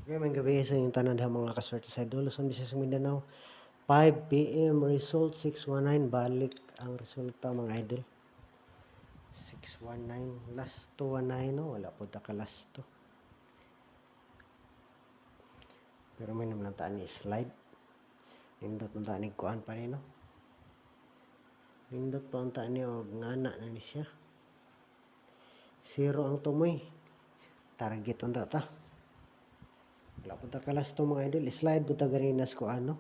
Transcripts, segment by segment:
Okay, may gabi sa yung tanan diha mga kaswerte sa idol. Luzon, Visayas, Mindanao. 5 PM result 619 balik ang resulta mga idol. 619 last 219 no, wala po ta ka last to. Pero may naman taan ni slide. Nindot man taan ni kuan pa rin no. Nindot pa ang taan ni og ngana na ni siya. Zero ang tumoy. Target unta ta. Wala po ta ka last to mga idol. Slide po ta ganinas ko ano.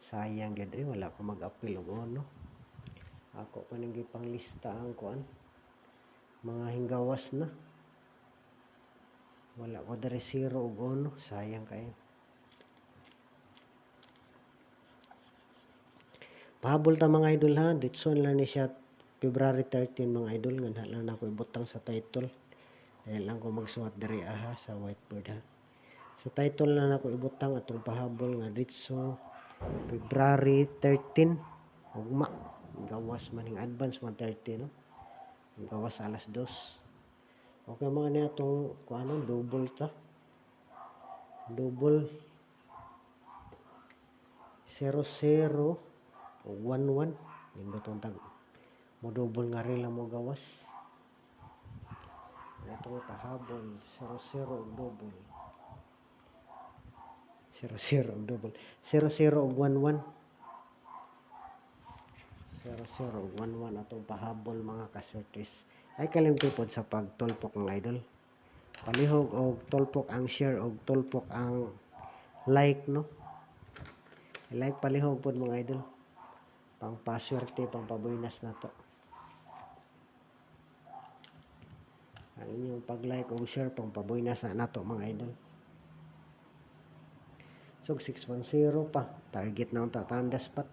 Sayang gid wala ko mag-appeal og ono. Ako pa ning gipanglista ang kuan. Mga hinggawas na. Wala ko dari zero og ono. Sayang kayo. Pahabol ta mga idol ha. Ditson lang ni siya February 13 mga idol. Nga lang na ako ibutang sa title. Dahil lang ko magsuhat dari aha sa whiteboard ha. Sa title na ako ibutang atong pahabol nga ditso February 13. Ugma. Gawas man yung advance man 30 no. Gawas alas 2. Okay mga niya itong ano, double ta. Double 00 o 11. Hindi itong tag. Mo double nga rin lang mo gawas. Itong pahabol 00 o double. 00 o double. 00 o 11. 00 o 11 atong pahabol mga kasortes. Ay kalimpipod sa pagtulpok ng idol. Palihog og tulpok ang share og tulpok ang like no. Like palihog pod mga idol. Pang paswerte, pang pabuinas na to. Ang inyong pag-like o share pang pabuinas na nato mga idol. So 610 pa. Target na unta tandas pat.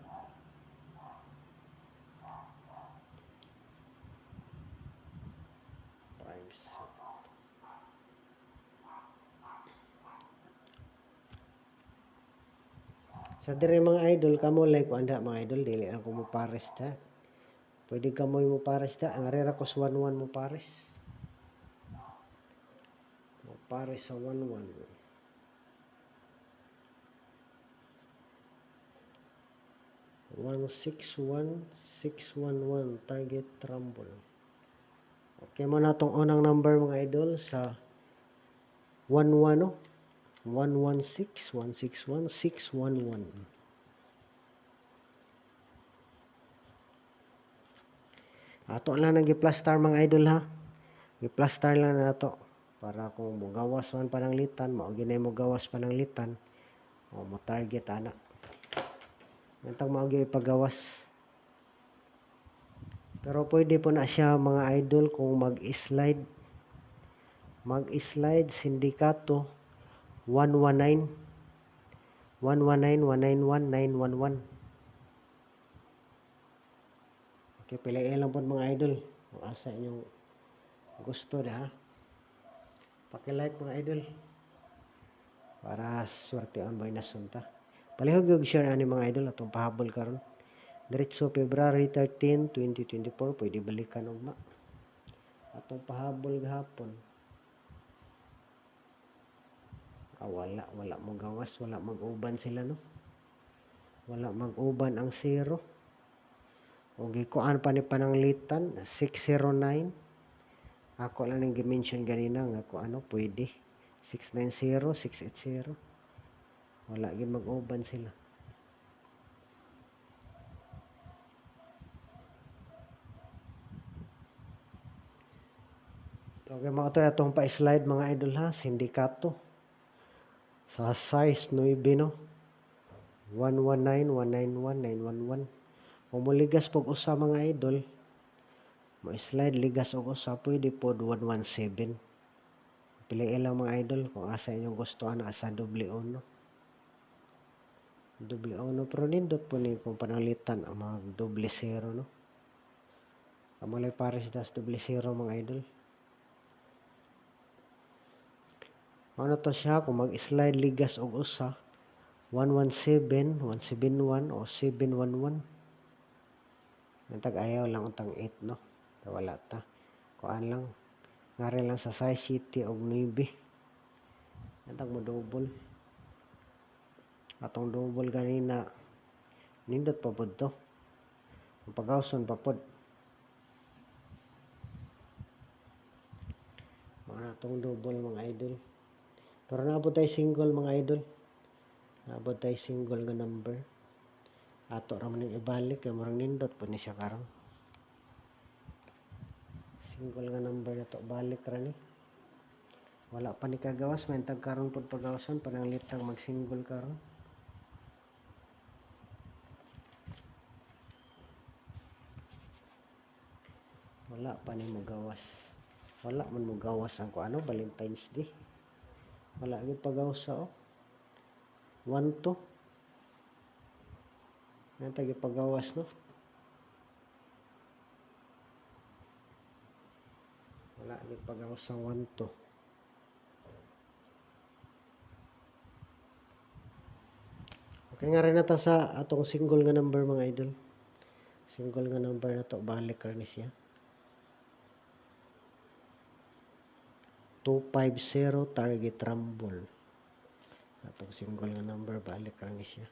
Sa dire mga idol kamo like ko anda mga idol dili ako mo pares ta. Pwede kamo mo pares ta. Ang arera ko 11 mo pares. Mo pares sa 11. 161611 target rumble. Okay mo na tong unang number mga idol sa 11 no. 116 161 611. Ato lang nang gi-plus star mga idol ha. I-plus star lang na to para kung mogawas man pananglitan, mao ginay mogawas pananglitan o mo target ana. Mentang mao gyud ipagawas. Pero pwede po na siya mga idol kung mag-slide. Mag-slide sindikato 119 119 191 911. Okay, piliin lang po mga idol. Kung asa inyong gusto na ha. Paki-like mga idol. Para swerte on boy nasunta. Palihog yung share ani mga idol atong pahabol karon. Diretso February 13, 2024 pwede balikan ugma. Atong pahabol gahapon. Wala mo gawas, wala mag-uban sila no. Wala mag-uban ang 0. O gikuan pa ni pananglitan 609. Ako lang ning gi-mention ganina nga ko ano pwede 690 680. Wala gyud mag-uban sila. Okay, mga ito atong pa-slide mga idol ha, sindikato. Sa size 9 no. 119 191 911. Kung muligas pog usa mga idol, ma-slide ligas og usa pwede pod 117. Piliin lang mga idol kung asa inyong gusto ana asa doble uno. Doble uno pero nindot po ni kung pananglitan ang mga doble 0 no. Amulay pares das doble 0 mga idol. Ano to siya kung mag-slide ligas og usa 117, 171 o 711. Nantag ayaw lang untang 8 no. Pero wala ta. Kuan lang. Ngari lang sa size city og 9. Natag mo double. Atong double ganina nindot pa pod to. Pagawson pa pod. Mga atong double mga idol. Pero naabot tayo single mga idol. Naabot tayo single nga number. Ato ra man ibalik kay murang nindot po ni siya karon. Single nga number na to balik ra ni. Wala pa ni kagawas man tag karon pod pagawason pananglitang mag-single karon. Wala pa ni magawas. Wala man mo gawas ang kuano Valentine's Day. Wala gyud pagawas sa 1-2. Yan tagi pagawas no. Wala gyud pagawas sa 1-2. Okay nga rin nata sa atong single nga number mga idol. Single nga number na to balik ra ni siya. 250 target rumble. Atong single nga number balik ra ni siya.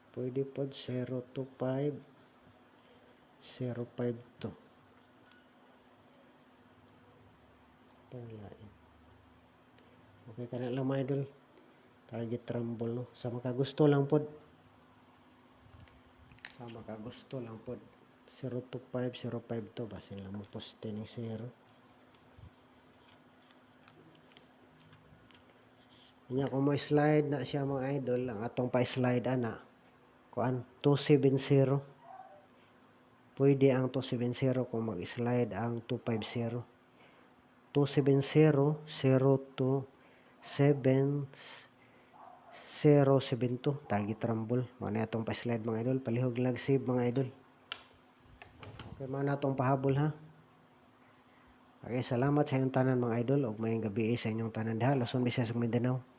Pwede pod 025 052. Panglain. Okay kana lang mga idol. Target rumble no. Sa makagusto lang pod. Sa makagusto lang pod. 025 052 basin lang mo poste ning 0. Nya kung mo slide na siya mga idol, ang atong pa-slide ana kuan 270. Pwede ang 270 kung mag-slide ang 250. 270 02 7 072 target rumble. Mao na atong pa-slide mga idol, palihog lag save mga idol. Okay man natong pahabol ha. Okay, salamat sa inyong tanan mga idol ug mayong gabi sa inyong tanan diha Luzon, Visayas ug Mindanao.